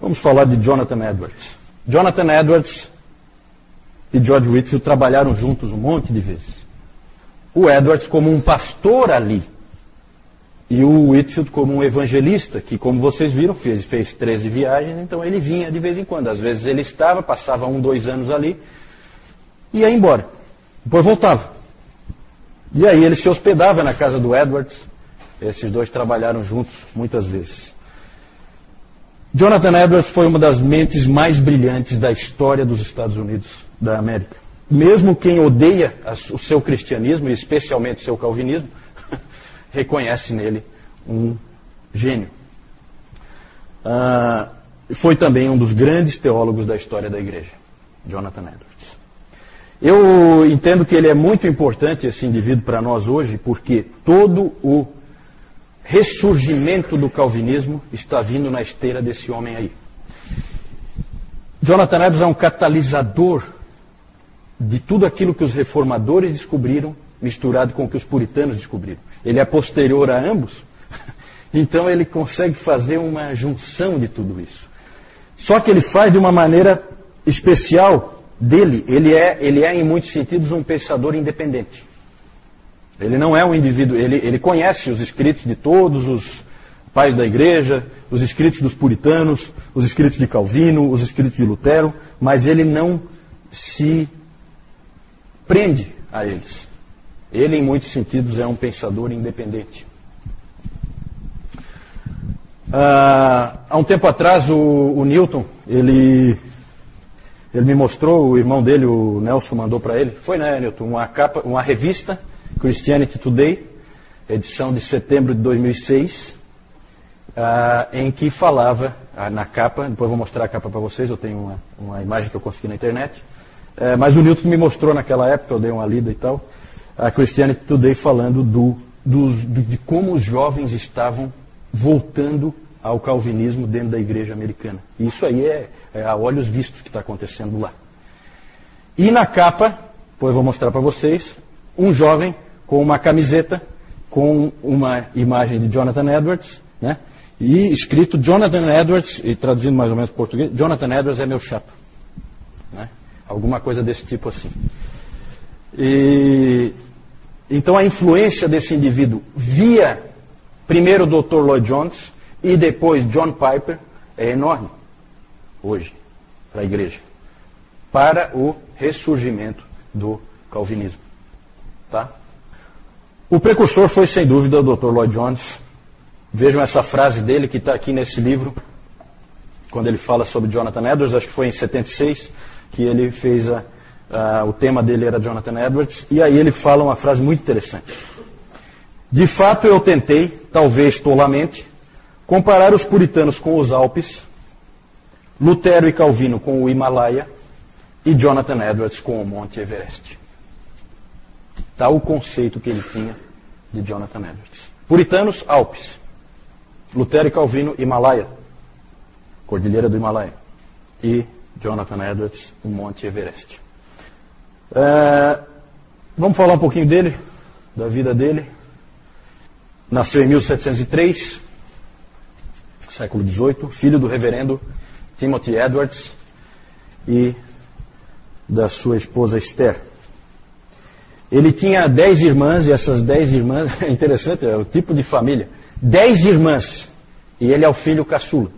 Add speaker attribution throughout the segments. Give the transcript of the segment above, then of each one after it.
Speaker 1: Vamos falar de Jonathan Edwards. Jonathan Edwards e George Whitefield trabalharam juntos um monte de vezes. O Edwards como um pastor ali, e o Whitefield como um evangelista, que, como vocês viram, fez 13 viagens, então ele vinha de vez em quando. Às vezes ele estava, passava 1, 2 anos ali, e ia embora. Depois voltava. E aí ele se hospedava na casa do Edwards. Esses dois trabalharam juntos muitas vezes. Jonathan Edwards foi uma das mentes mais brilhantes da história dos Estados Unidos da América. Mesmo quem odeia o seu cristianismo, e especialmente o seu calvinismo, reconhece nele um gênio. Foi também um dos grandes teólogos da história da igreja, Jonathan Edwards. Eu entendo que ele é muito importante, esse indivíduo, para nós hoje, porque todo o ressurgimento do calvinismo está vindo na esteira desse homem aí. Jonathan Edwards é um catalisador de tudo aquilo que os reformadores descobriram, misturado com o que os puritanos descobriram. Ele é posterior a ambos, então ele consegue fazer uma junção de tudo isso. Só que ele faz de uma maneira especial dele. Ele é em muitos sentidos um pensador independente. Ele não é um indivíduo, ele conhece os escritos de todos os pais da igreja, os escritos dos puritanos, os escritos de Calvino, os escritos de Lutero, mas ele não se prende a eles. Ele, em muitos sentidos, é um pensador independente. Há um tempo atrás, o Newton, ele me mostrou, o irmão dele, o Nelson, mandou para ele. Foi, né, Newton? Uma revista, Christianity Today, edição de setembro de 2006, em que falava, na capa, depois eu vou mostrar a capa para vocês, eu tenho uma imagem que eu consegui na internet, mas o Newton me mostrou naquela época, eu dei uma lida e tal, a Christianity Today falando de como os jovens estavam voltando ao calvinismo dentro da igreja americana. E isso aí é a olhos vistos que está acontecendo lá. E na capa, depois eu vou mostrar para vocês, um jovem com uma camiseta com uma imagem de Jonathan Edwards, né? E escrito Jonathan Edwards, e traduzindo mais ou menos para o português, Jonathan Edwards é meu chapa, né? Alguma coisa desse tipo assim. Então a influência desse indivíduo via primeiro o Dr. Lloyd Jones e depois John Piper é enorme hoje para a igreja, para o ressurgimento do calvinismo. Tá? O precursor foi sem dúvida o Dr. Lloyd Jones. Vejam essa frase dele que está aqui nesse livro, quando ele fala sobre Jonathan Edwards, acho que foi em 76 que ele fez o tema dele era Jonathan Edwards, e aí ele fala uma frase muito interessante. De fato eu tentei, talvez tolamente, comparar os puritanos com os Alpes, Lutero e Calvino com o Himalaia e Jonathan Edwards com o Monte Everest. Está o conceito que ele tinha de Jonathan Edwards. Puritanos, Alpes. Lutero e Calvino, Himalaia. Cordilheira do Himalaia. E Jonathan Edwards, o Monte Everest. Vamos falar um pouquinho dele, da vida dele. Nasceu em 1703, século XVIII, filho do reverendo Timothy Edwards e da sua esposa Esther. Ele tinha 10 irmãs, e essas 10 irmãs, é interessante, é o tipo de família. 10 irmãs, e ele é o filho caçula.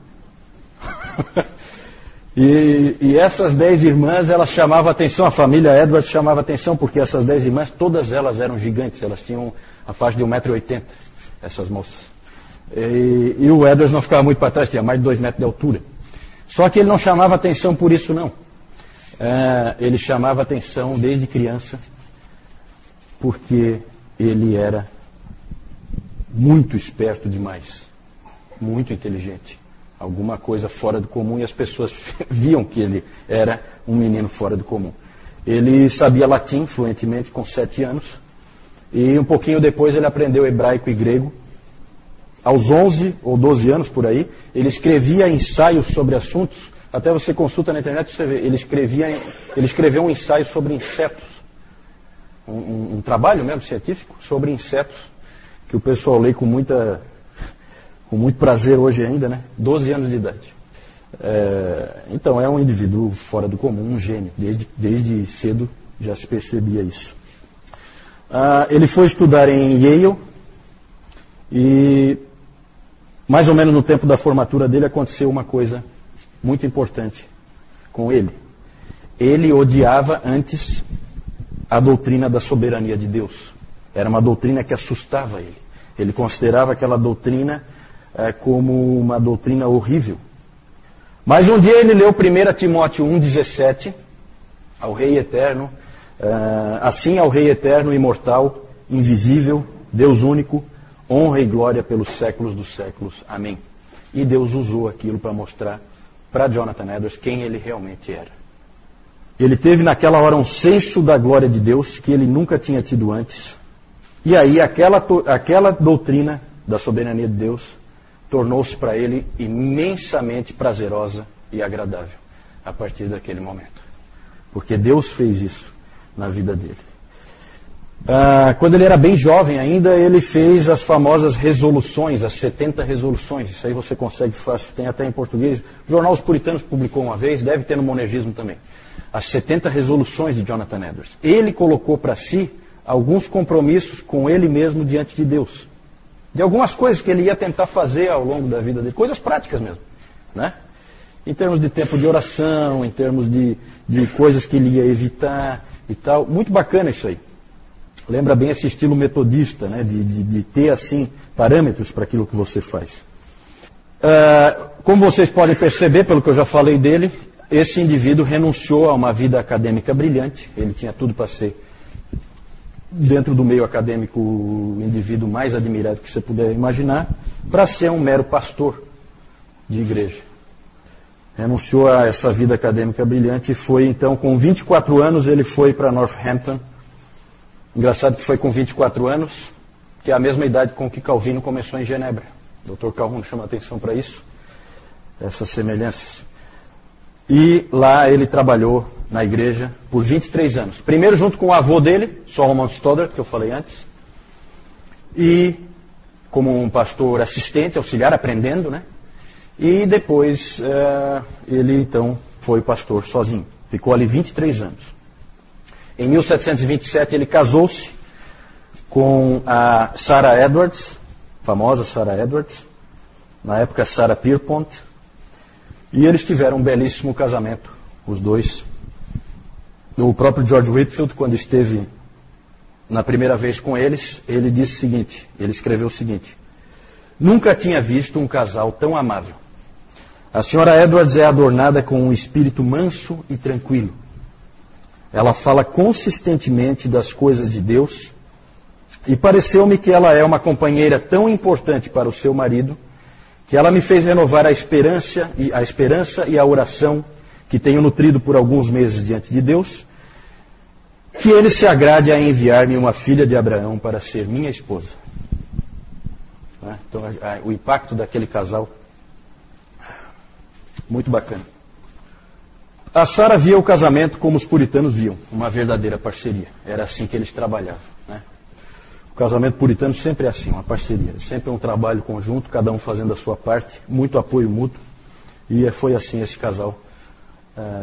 Speaker 1: e essas 10 irmãs, elas chamavam atenção, a família Edwards chamava atenção, porque essas 10 irmãs, todas elas eram gigantes, elas tinham a faixa de 1,80 m, essas moças. E o Edwards não ficava muito para trás, tinha mais de 2 metros de altura. Só que ele não chamava atenção por isso, não. Ele chamava atenção desde criança, porque ele era muito esperto demais, muito inteligente, alguma coisa fora do comum, e as pessoas viam que ele era um menino fora do comum. Ele sabia latim fluentemente com 7 anos, e um pouquinho depois ele aprendeu hebraico e grego. Aos 11 ou 12 anos por aí, ele escrevia ensaios sobre assuntos, até você consulta na internet, você vê, ele escreveu um ensaio sobre insetos, um trabalho mesmo científico sobre insetos, que o pessoal lê com muito prazer hoje ainda, né? 12 anos de idade. Então é um indivíduo fora do comum, um gênio. Desde cedo já se percebia isso. Ele foi estudar em Yale e mais ou menos no tempo da formatura dele aconteceu uma coisa muito importante com ele. Ele odiava antes a doutrina da soberania de Deus. Era uma doutrina que assustava ele. Ele considerava aquela doutrina como uma doutrina horrível. Mas um dia ele leu 1 Timóteo 1,17, ao Rei Eterno, assim ao Rei Eterno, imortal, invisível, Deus único, honra e glória pelos séculos dos séculos. Amém. E Deus usou aquilo para mostrar para Jonathan Edwards quem ele realmente era. Ele teve naquela hora um senso da glória de Deus que ele nunca tinha tido antes. E aí aquela doutrina da soberania de Deus tornou-se para ele imensamente prazerosa e agradável a partir daquele momento. Porque Deus fez isso na vida dele. Quando ele era bem jovem ainda, ele fez as famosas resoluções, as 70 resoluções. Isso aí você consegue fácil, tem até em português. O Jornal Os Puritanos publicou uma vez, deve ter no Monergismo também. As 70 resoluções de Jonathan Edwards. Ele colocou para si alguns compromissos com ele mesmo diante de Deus. De algumas coisas que ele ia tentar fazer ao longo da vida dele. Coisas práticas mesmo, né? Em termos de tempo de oração, em termos de coisas que ele ia evitar e tal. Muito bacana isso aí. Lembra bem esse estilo metodista, né? De ter assim parâmetros para aquilo que você faz. Como vocês podem perceber, pelo que eu já falei dele, esse indivíduo renunciou a uma vida acadêmica brilhante. Ele tinha tudo para ser, dentro do meio acadêmico, o indivíduo mais admirado que você puder imaginar, para ser um mero pastor de igreja. Renunciou a essa vida acadêmica brilhante e foi, então, com 24 anos, ele foi para Northampton. Engraçado que foi com 24 anos, que é a mesma idade com que Calvino começou em Genebra. O Dr. Calhoun chama atenção para isso, essas semelhanças. E lá ele trabalhou na igreja por 23 anos. Primeiro junto com o avô dele, Solomon Stoddard, que eu falei antes. E como um pastor assistente, auxiliar, aprendendo, né? E depois ele então foi pastor sozinho. Ficou ali 23 anos. Em 1727 ele casou-se com a Sarah Edwards, famosa Sarah Edwards. Na época Sarah Pierpont. E eles tiveram um belíssimo casamento, os dois. O próprio George Whitefield, quando esteve na primeira vez com eles, ele disse o seguinte, ele escreveu o seguinte: nunca tinha visto um casal tão amável. A senhora Edwards é adornada com um espírito manso e tranquilo. Ela fala consistentemente das coisas de Deus e pareceu-me que ela é uma companheira tão importante para o seu marido que ela me fez renovar a esperança e a oração que tenho nutrido por alguns meses diante de Deus, que ele se agrade a enviar-me uma filha de Abraão para ser minha esposa. Então, o impacto daquele casal, muito bacana. A Sarah via o casamento como os puritanos viam, uma verdadeira parceria. Era assim que eles trabalhavam, né? O casamento puritano sempre é assim, uma parceria. Sempre é um trabalho conjunto, cada um fazendo a sua parte, muito apoio mútuo. E foi assim esse casal,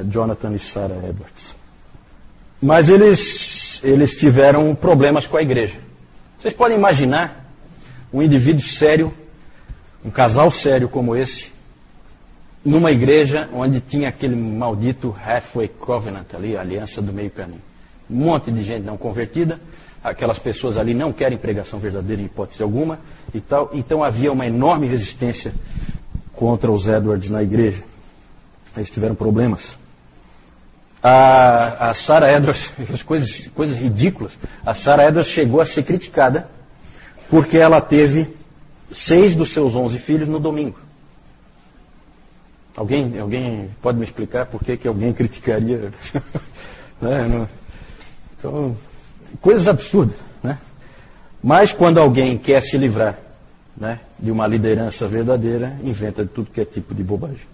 Speaker 1: Jonathan e Sarah Edwards. Mas eles tiveram problemas com a igreja. Vocês podem imaginar um indivíduo sério, um casal sério como esse, numa igreja onde tinha aquele maldito Halfway Covenant ali, a aliança do meio caminho. Um monte de gente não convertida, aquelas pessoas ali não querem pregação verdadeira em hipótese alguma e tal. Então havia uma enorme resistência contra os Edwards na igreja. Eles tiveram problemas. A Sarah Edwards, coisas ridículas, a Sarah Edwards chegou a ser criticada porque ela teve 6 dos seus 11 filhos no domingo. Alguém pode me explicar por que alguém criticaria? Né? Então, coisas absurdas, né? Mas quando alguém quer se livrar, né, de uma liderança verdadeira, inventa de tudo que é tipo de bobagem.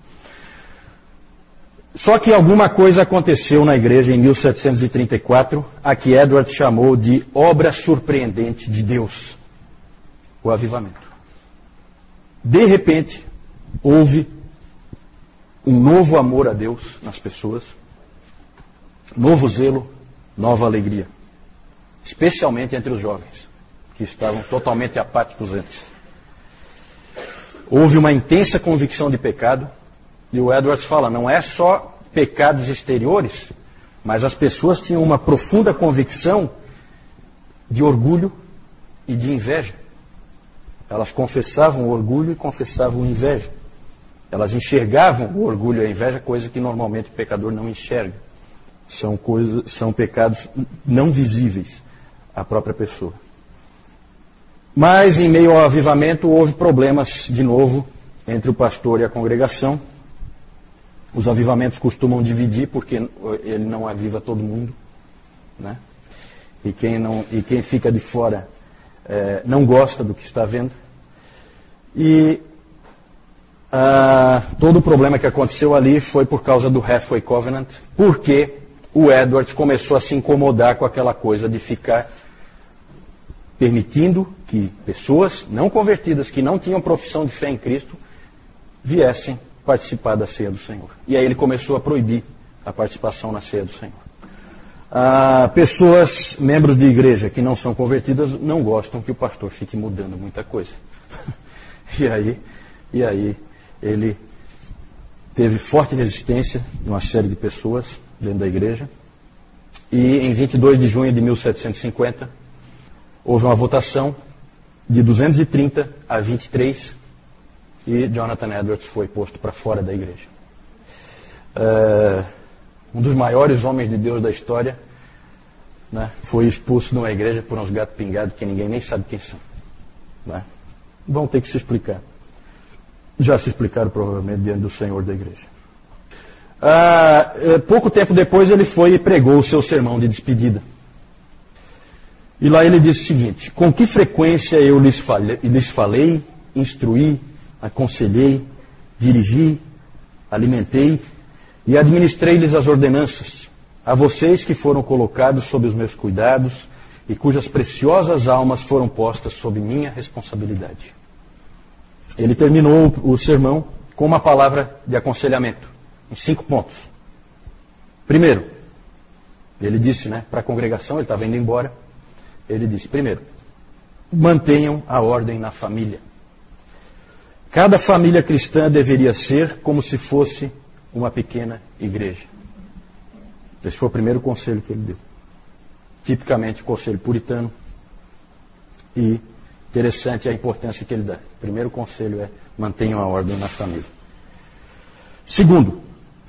Speaker 1: Só que alguma coisa aconteceu na igreja em 1734, a que Edwards chamou de obra surpreendente de Deus, o avivamento. De repente, houve um novo amor a Deus nas pessoas, novo zelo, nova alegria. Especialmente entre os jovens, que estavam totalmente apáticos antes. Houve uma intensa convicção de pecado, e o Edwards fala, não é só pecados exteriores, mas as pessoas tinham uma profunda convicção de orgulho e de inveja. Elas confessavam o orgulho e confessavam a inveja. Elas enxergavam o orgulho e a inveja, coisa que normalmente o pecador não enxerga. São pecados não visíveis à própria pessoa. Mas, em meio ao avivamento, houve problemas, de novo, entre o pastor e a congregação. Os avivamentos costumam dividir, porque ele não aviva todo mundo, né? E quem fica de fora não gosta do que está vendo. E todo o problema que aconteceu ali foi por causa do Halfway Covenant, porque o Edwards começou a se incomodar com aquela coisa de ficar permitindo que pessoas não convertidas, que não tinham profissão de fé em Cristo, viessem participar da ceia do Senhor. E aí ele começou a proibir a participação na ceia do Senhor. Pessoas, membros de igreja que não são convertidas, não gostam que o pastor fique mudando muita coisa. E aí ele teve forte resistência de uma série de pessoas dentro da igreja. E em 22 de junho de 1750, houve uma votação de 230 a 23 e Jonathan Edwards foi posto para fora da igreja. Um dos maiores homens de Deus da história, né, foi expulso de uma igreja por uns gatos pingados que ninguém nem sabe quem são. Né? Vão ter que se explicar. Já se explicaram provavelmente diante do Senhor da igreja. Pouco tempo depois ele foi e pregou o seu sermão de despedida. E lá ele disse o seguinte: com que frequência eu lhes falei, instruí, aconselhei, dirigi, alimentei e administrei-lhes as ordenanças, a vocês que foram colocados sob os meus cuidados e cujas preciosas almas foram postas sob minha responsabilidade. Ele terminou o sermão com uma palavra de aconselhamento, em 5 pontos. Primeiro, ele disse, para a congregação, ele estava indo embora, ele disse, primeiro, mantenham a ordem na família. Cada família cristã deveria ser como se fosse uma pequena igreja. Esse foi o primeiro conselho que ele deu. Tipicamente conselho puritano. E interessante a importância que ele dá. O primeiro conselho é mantenham a ordem na família. Segundo,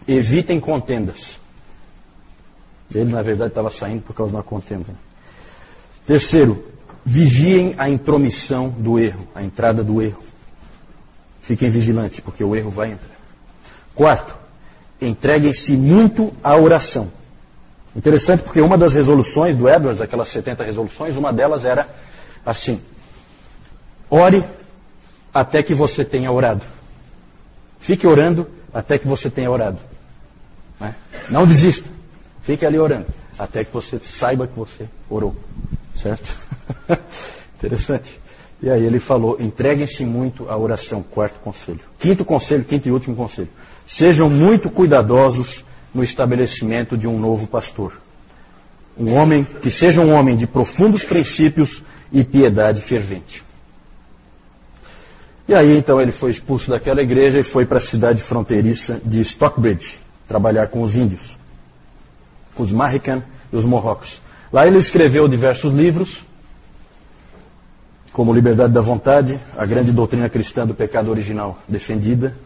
Speaker 1: evitem contendas. Ele, na verdade, estava saindo por causa de uma contenda. Terceiro, vigiem a intromissão do erro, a entrada do erro. Fiquem vigilantes, porque o erro vai entrar. Quarto, entreguem-se muito à oração. Interessante porque uma das resoluções do Edwards, aquelas 70 resoluções, uma delas era assim: ore até que você tenha orado. Fique orando até que você tenha orado. Não desista. Fique ali orando até que você saiba que você orou. Certo? Interessante. E aí ele falou, entreguem-se muito à oração, quarto conselho. Quinto e último conselho. Sejam muito cuidadosos no estabelecimento de um novo pastor. Que seja um homem de profundos princípios e piedade fervente. E aí então ele foi expulso daquela igreja e foi para a cidade fronteiriça de Stockbridge, trabalhar com os índios, os Mahican e os Mohawks. Lá ele escreveu diversos livros, como Liberdade da Vontade, a grande doutrina cristã do pecado original defendida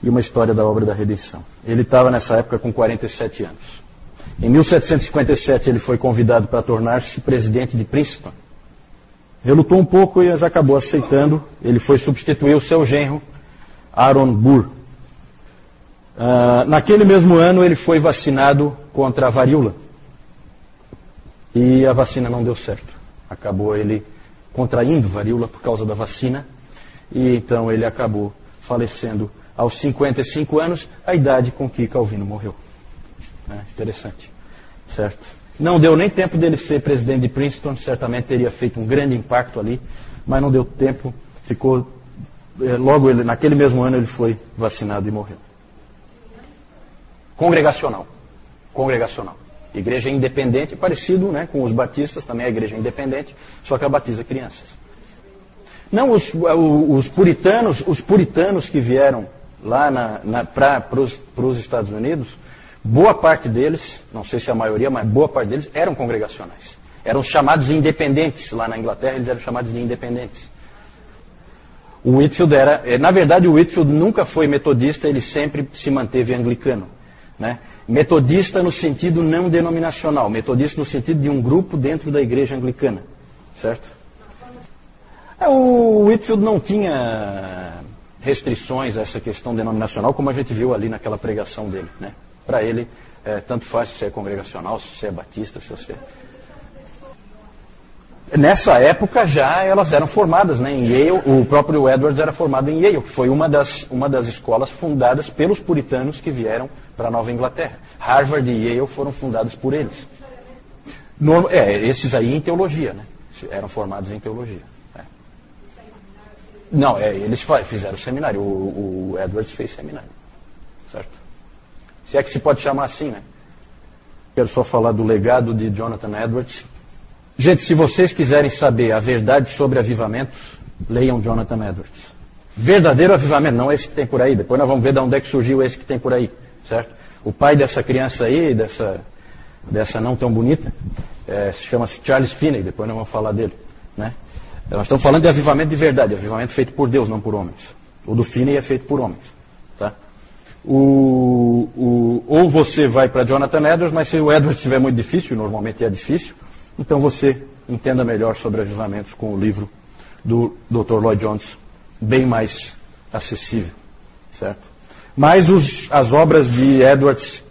Speaker 1: e uma história da obra da redenção. Ele estava nessa época com 47 anos. Em 1757 ele foi convidado para tornar-se presidente de Princeton. Relutou um pouco e acabou aceitando. Ele foi substituir o seu genro, Aaron Burr. Naquele mesmo ano ele foi vacinado contra a varíola. E a vacina não deu certo. Acabou ele contraindo varíola por causa da vacina. E então ele acabou falecendo aos 55 anos, a idade com que Calvino morreu. Interessante. Certo? Não deu nem tempo dele ser presidente de Princeton, certamente teria feito um grande impacto ali, mas não deu tempo, naquele mesmo ano ele foi vacinado e morreu. Congregacional. Congregacional. Igreja independente, parecido, né, com os batistas, também é igreja independente, só que ela batiza crianças. Não, os puritanos que vieram lá para os Estados Unidos, boa parte deles, não sei se a maioria, mas boa parte deles eram congregacionais. Eram chamados de independentes. Lá na Inglaterra eles eram chamados de independentes. O Whitefield na verdade o Whitefield nunca foi metodista, ele sempre se manteve anglicano, né? Metodista no sentido não denominacional, metodista no sentido de um grupo dentro da igreja anglicana, certo? O Whitefield não tinha restrições a essa questão denominacional, como a gente viu ali naquela pregação dele, né? Para ele, tanto faz se você é congregacional, se você é batista, se você... Nessa época já elas eram formadas, né, em Yale. O próprio Edwards era formado em Yale, que foi uma das escolas fundadas pelos puritanos que vieram para a Nova Inglaterra. Harvard e Yale foram fundados por eles. Esses aí em teologia, né? Eram formados em teologia. Não, eles fizeram seminário. O Edwards fez seminário, certo? Se é que se pode chamar assim, né? Quero só falar do legado de Jonathan Edwards. Gente, se vocês quiserem saber a verdade sobre avivamentos, leiam Jonathan Edwards. Verdadeiro avivamento, não esse que tem por aí. Depois nós vamos ver de onde é que surgiu esse que tem por aí, certo? O pai dessa criança aí, dessa não tão bonita, chama-se Charles Finney. Depois nós vamos falar dele, né? Nós estamos falando de avivamento de verdade, avivamento feito por Deus, não por homens. O do Finney é feito por homens, tá? Ou você vai para Jonathan Edwards, mas se o Edwards estiver muito difícil, normalmente é difícil, então você entenda melhor sobre avivamentos com o livro do Dr. Lloyd Jones, bem mais acessível, certo? Mas as obras de Edwards,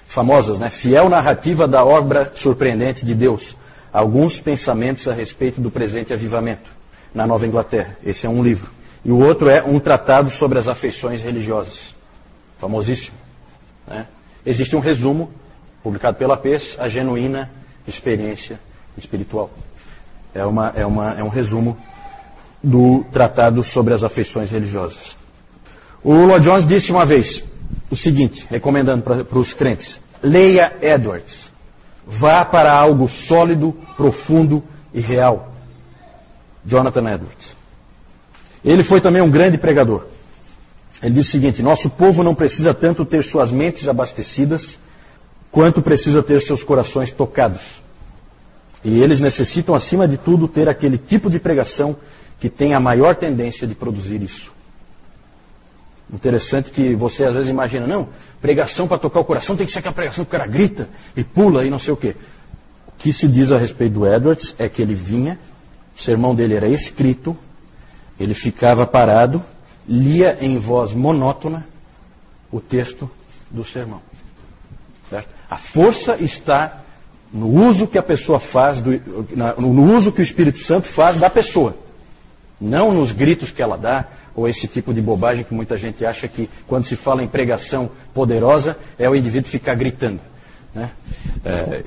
Speaker 1: famosas, né? Fiel narrativa da obra surpreendente de Deus. Alguns pensamentos a respeito do presente avivamento na Nova Inglaterra. Esse é um livro. E o outro é um tratado sobre as afeições religiosas. Famosíssimo, né? Existe um resumo, publicado pela PES, A Genuína Experiência Espiritual. É um resumo do tratado sobre as afeições religiosas. O Lloyd Jones disse uma vez o seguinte, recomendando para os crentes: leia Edwards. Vá para algo sólido, profundo e real. Jonathan Edwards. Ele foi também um grande pregador. Ele diz o seguinte: nosso povo não precisa tanto ter suas mentes abastecidas, quanto precisa ter seus corações tocados. E eles necessitam, acima de tudo, ter aquele tipo de pregação que tem a maior tendência de produzir isso. Interessante que você às vezes imagina, não, pregação para tocar o coração tem que ser aquela pregação que o cara grita e pula e não sei o quê. O que se diz a respeito do Edwards é que ele vinha, o sermão dele era escrito, ele ficava parado, lia em voz monótona o texto do sermão. Certo? A força está no uso que a pessoa faz, no uso que o Espírito Santo faz da pessoa. Não nos gritos que ela dá, ou esse tipo de bobagem que muita gente acha que quando se fala em pregação poderosa é o indivíduo ficar gritando, né?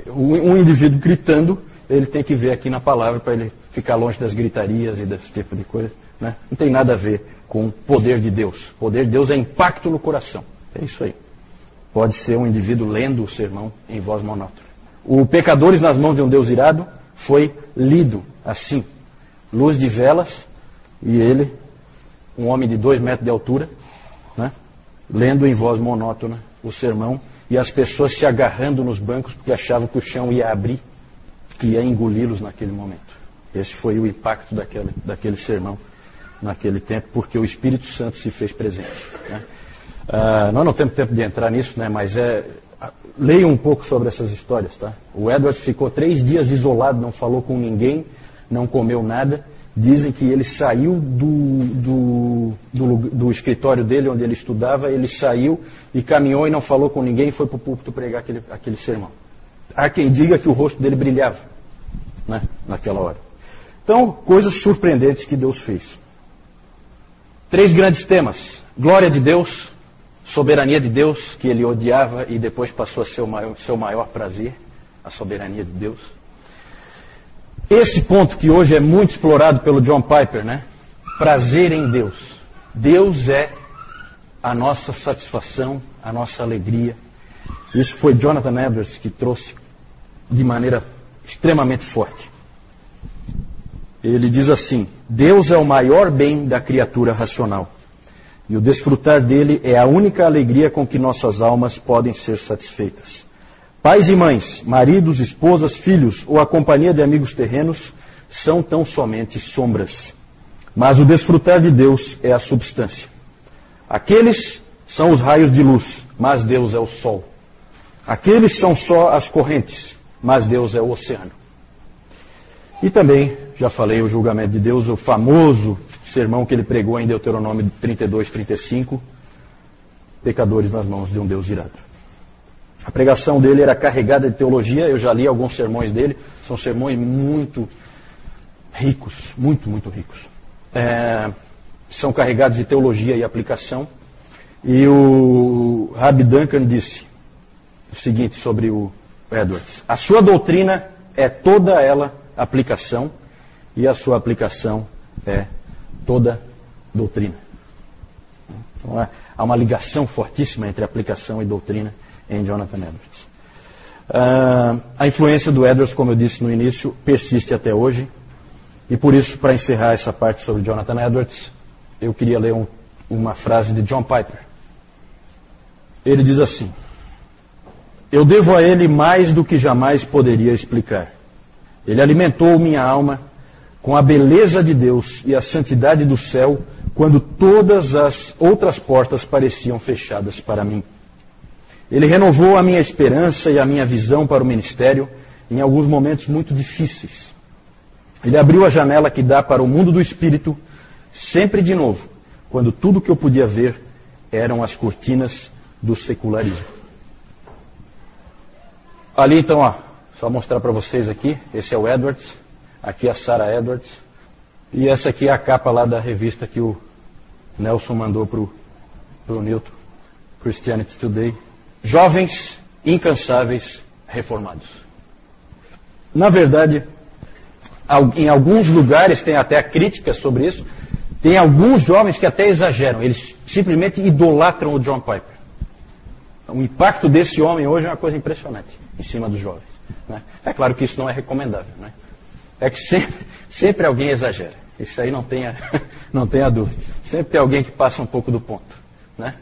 Speaker 1: Um indivíduo gritando, ele tem que ver aqui na palavra para ele ficar longe das gritarias e desse tipo de coisa, né? Não tem nada a ver com o poder de Deus. O poder de Deus é impacto no coração. É isso aí. Pode ser um indivíduo lendo o sermão em voz monótona. O Pecadores nas Mãos de um Deus Irado foi lido assim. Luz de velas e ele, um homem de 2 metros de altura, né, lendo em voz monótona o sermão e as pessoas se agarrando nos bancos porque achavam que o chão ia abrir e ia engoli-los naquele momento. Esse foi o impacto daquele sermão naquele tempo, porque o Espírito Santo se fez presente, né? Nós não temos tempo de entrar nisso, né, mas leia um pouco sobre essas histórias, tá? O Edwards ficou 3 dias isolado, não falou com ninguém, não comeu nada. Dizem que ele saiu do escritório dele, onde ele estudava, ele saiu e caminhou e não falou com ninguém e foi para o púlpito pregar aquele sermão. Há quem diga que o rosto dele brilhava, né, naquela hora. Então, coisas surpreendentes que Deus fez. 3 grandes temas: glória de Deus, soberania de Deus, que ele odiava e depois passou a ser o seu maior prazer, a soberania de Deus. Esse ponto que hoje é muito explorado pelo John Piper, né? Prazer em Deus. Deus é a nossa satisfação, a nossa alegria, Isso foi Jonathan Edwards que trouxe de maneira extremamente forte. Ele diz assim: Deus é o maior bem da criatura racional. E o desfrutar dele é a única alegria com que nossas almas podem ser satisfeitas. Pais e mães, maridos, esposas, filhos ou a companhia de amigos terrenos são tão somente sombras. Mas o desfrutar de Deus é a substância. Aqueles são os raios de luz, mas Deus é o sol. Aqueles são só as correntes, mas Deus é o oceano. E também, já falei, o julgamento de Deus, o famoso sermão que ele pregou em Deuteronômio 32, 35, pecadores nas mãos de um Deus irado. A pregação dele era carregada de teologia, eu já li alguns sermões dele, são sermões muito ricos, muito, muito ricos. São carregados de teologia e aplicação. E o Rabbi Duncan disse o seguinte sobre o Edwards: a sua doutrina é toda ela aplicação, e a sua aplicação é toda doutrina. Então, há uma ligação fortíssima entre aplicação e doutrina em Jonathan Edwards. A influência do Edwards, como eu disse no início, persiste até hoje. E por isso, para encerrar essa parte sobre Jonathan Edwards, eu queria ler uma frase de John Piper. Ele diz assim: eu devo a ele mais do que jamais poderia explicar. Ele alimentou minha alma com a beleza de Deus e a santidade do céu, quando todas as outras portas pareciam fechadas para mim. Ele renovou a minha esperança e a minha visão para o ministério em alguns momentos muito difíceis. Ele abriu a janela que dá para o mundo do espírito, sempre de novo, quando tudo que eu podia ver eram as cortinas do secularismo. Ali então, só mostrar para vocês aqui, esse é o Edwards, aqui a Sarah Edwards, e essa aqui é a capa lá da revista que o Nelson mandou para o Newton, Christianity Today. Jovens incansáveis reformados. Na verdade, em alguns lugares tem até a crítica sobre isso, tem alguns jovens que até exageram, eles simplesmente idolatram o John Piper. O impacto desse homem hoje é uma coisa impressionante em cima dos jovens. Né? É claro que isso não é recomendável. Né? É que sempre alguém exagera. Isso aí não tenha dúvida. Sempre tem alguém que passa um pouco do ponto. Né?